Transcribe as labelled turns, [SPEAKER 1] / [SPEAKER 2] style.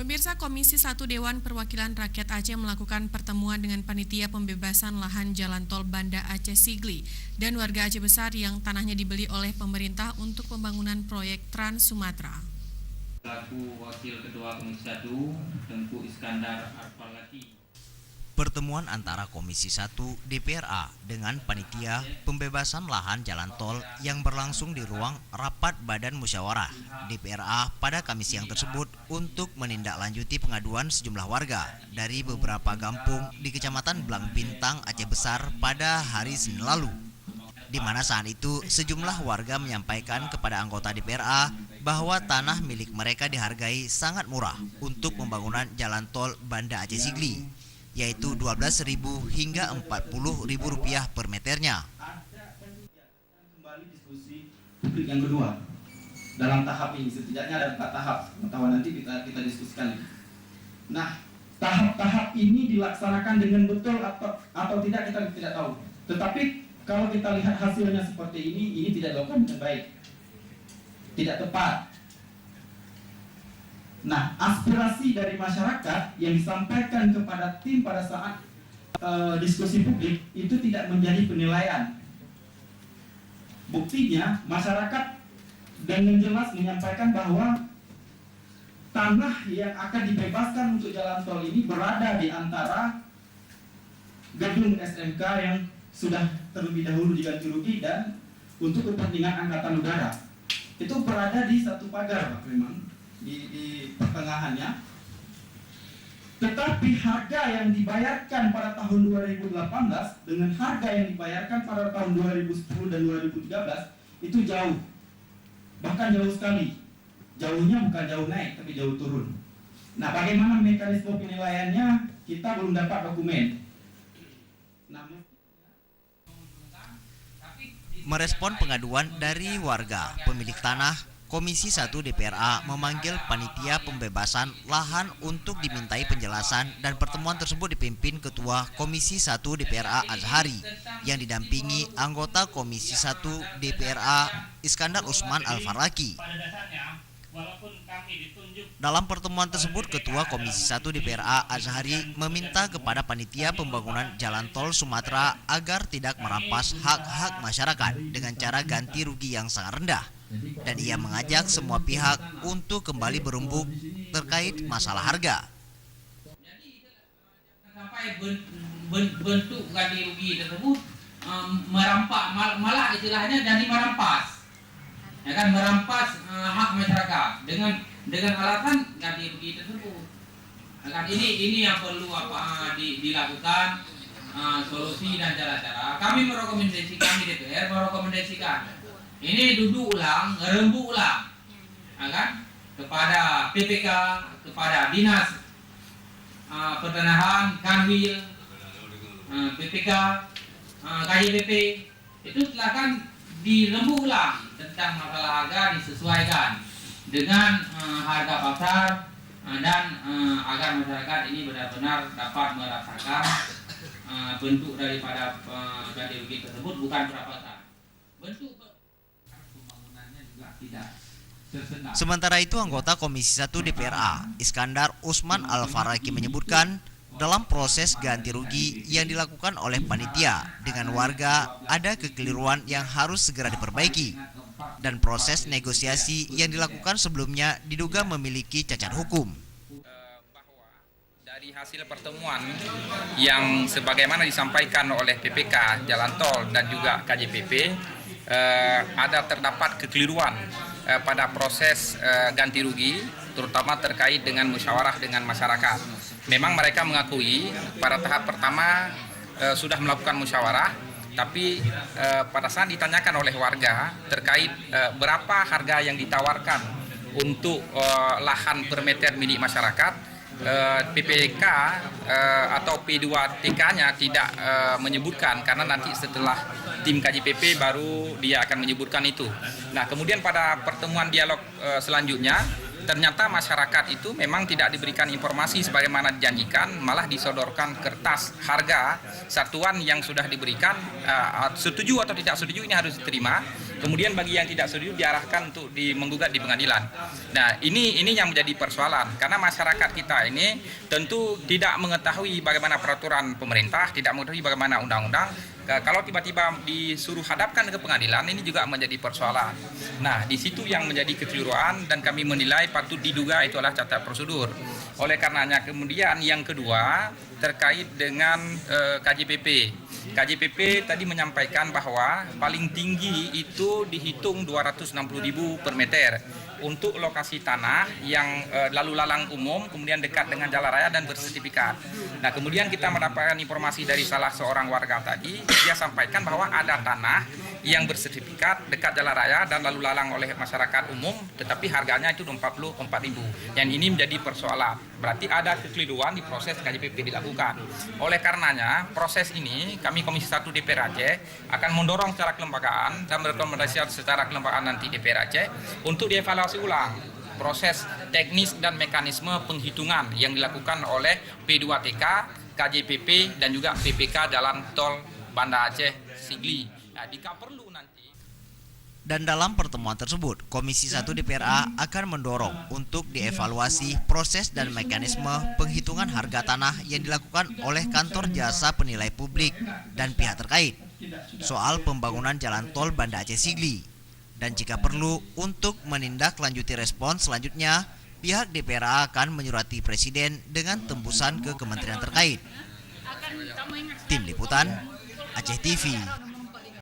[SPEAKER 1] Pemirsa, Komisi 1 Dewan Perwakilan Rakyat Aceh melakukan pertemuan dengan panitia pembebasan lahan jalan tol Banda Aceh Sigli dan warga Aceh Besar yang tanahnya dibeli oleh pemerintah untuk pembangunan proyek Trans Sumatera.
[SPEAKER 2] Selaku Wakil Ketua Komisi 1, Tengku Iskandar Arfalaki.
[SPEAKER 3] Pertemuan antara Komisi 1 DPRA dengan panitia pembebasan lahan jalan tol yang berlangsung di ruang rapat Badan Musyawarah DPRA pada Kamis siang tersebut untuk menindaklanjuti pengaduan sejumlah warga dari beberapa kampung di Kecamatan Blang Bintang, Aceh Besar pada hari Senin lalu, di mana saat itu sejumlah warga menyampaikan kepada anggota DPRA bahwa tanah milik mereka dihargai sangat murah untuk pembangunan jalan tol Banda Aceh Sigli, yaitu Rp12.000 hingga Rp40.000 per meternya.
[SPEAKER 4] Kembali diskusi publik yang kedua dalam tahap ini, setidaknya ada 4 tahap. Pengetahuan nanti kita diskusikan. Nah, tahap-tahap ini dilaksanakan dengan betul atau tidak kita tidak tahu. Tetapi kalau kita lihat hasilnya seperti ini tidak dilakukan dengan baik, tidak tepat. Nah, aspirasi dari masyarakat yang disampaikan kepada tim pada saat diskusi publik itu tidak menjadi penilaian. Buktinya, masyarakat dengan jelas menyampaikan bahwa tanah yang akan dibebaskan untuk jalan tol ini berada di antara gedung SMK yang sudah terlebih dahulu diganti rugi dan untuk kepentingan Angkatan Udara. Itu berada di satu pagar, Pak, memang di pertengahannya. Tetapi harga yang dibayarkan pada tahun 2018 dengan harga yang dibayarkan pada tahun 2010 dan 2013 itu jauh, bahkan jauh sekali. Jauhnya bukan jauh naik tapi jauh turun. Nah, bagaimana mekanisme penilaiannya kita belum dapat dokumen.
[SPEAKER 3] Merespon pengaduan dari warga pemilik tanah, Komisi 1 DPRA memanggil panitia pembebasan lahan untuk dimintai penjelasan, dan pertemuan tersebut dipimpin Ketua Komisi 1 DPRA Azhari yang didampingi anggota Komisi 1 DPRA Iskandar Usman Al-Farlaki. Dalam pertemuan tersebut, Ketua Komisi 1 DPRA Azhari meminta kepada panitia pembangunan jalan tol Sumatera agar tidak merampas hak-hak masyarakat dengan cara ganti rugi yang sangat rendah. Dan ia mengajak semua pihak untuk kembali berembuk terkait masalah harga.
[SPEAKER 2] Sampai bentuk ganti rugi tersebut merampas, malah istilahnya jadi merampas, ya kan, merampas hak masyarakat dengan alasan ganti rugi tersebut. Ya kan, ini yang perlu dilakukan solusi dan cara-cara. Kami DPR merekomendasikan ini duduk ulang, ngerembuk ulang, kan? Kepada PPK, kepada Dinas Pertanahan, Kanwil, PPK, KJPP, itu silakan dirembuk ulang tentang masalah harga, disesuaikan dengan harga pasar, dan agar masyarakat ini benar-benar dapat merasakan bentuk daripada ganti rugi tersebut, bukan perampasan. Bentuk
[SPEAKER 3] Sementara itu, anggota Komisi 1 DPRA Iskandar Usman Al-Farlaki menyebutkan dalam proses ganti rugi yang dilakukan oleh panitia dengan warga ada kekeliruan yang harus segera diperbaiki, dan proses negosiasi yang dilakukan sebelumnya diduga memiliki cacat hukum.
[SPEAKER 5] Dari hasil pertemuan yang sebagaimana disampaikan oleh PPK Jalan Tol dan juga KJPP, ada terdapat kekeliruan pada proses ganti rugi, terutama terkait dengan musyawarah dengan masyarakat. Memang mereka mengakui pada tahap pertama sudah melakukan musyawarah, tapi pada saat ditanyakan oleh warga terkait berapa harga yang ditawarkan untuk lahan per meter milik masyarakat, PPK atau P2TK-nya tidak menyebutkan, karena nanti setelah tim KJPP baru dia akan menyebutkan itu. Nah, kemudian pada pertemuan dialog selanjutnya, ternyata masyarakat itu memang tidak diberikan informasi sebagaimana dijanjikan, malah disodorkan kertas harga satuan yang sudah diberikan. Setuju atau tidak setuju ini harus diterima, Kemudian bagi yang tidak setuju diarahkan untuk menggugat di pengadilan. Nah, ini yang menjadi persoalan karena masyarakat kita ini tentu tidak mengetahui bagaimana peraturan pemerintah, tidak mengetahui bagaimana undang-undang. Kalau tiba-tiba disuruh hadapkan ke pengadilan, ini juga menjadi persoalan. Nah, di situ yang menjadi kekeliruan dan kami menilai patut diduga itu adalah cacat prosedur. Oleh karenanya kemudian yang kedua terkait dengan KJPP. KJPP tadi menyampaikan bahwa paling tinggi itu dihitung 260.000 per meter untuk lokasi tanah yang lalu lalang umum, kemudian dekat dengan jalan raya dan bersertifikat. Nah, kemudian kita mendapatkan informasi dari salah seorang warga tadi, dia sampaikan bahwa ada tanah yang bersertifikat dekat jalan raya dan lalu lalang oleh masyarakat umum, tetapi harganya itu 44.000. Yang ini menjadi persoalan. Berarti ada kekeliruan di proses KJPP dilakukan. Oleh karenanya, proses ini kami Komisi 1 DPR Aceh akan mendorong secara kelembagaan dan merekomendasikan secara kelembagaan nanti DPR Aceh untuk dievaluasi ulang proses teknis dan mekanisme penghitungan yang dilakukan oleh P2TK, KJPP dan juga PPK Jalan Tol Banda Aceh Sigli. Nah, jika perlu nanti.
[SPEAKER 3] Dan dalam pertemuan tersebut, Komisi 1 DPRA akan mendorong untuk dievaluasi proses dan mekanisme penghitungan harga tanah yang dilakukan oleh kantor jasa penilai publik dan pihak terkait soal pembangunan jalan tol Banda Aceh Sigli. Dan jika perlu untuk menindaklanjuti respon selanjutnya, pihak DPRA akan menyurati Presiden dengan tembusan ke kementerian terkait. Tim Liputan, Aceh TV.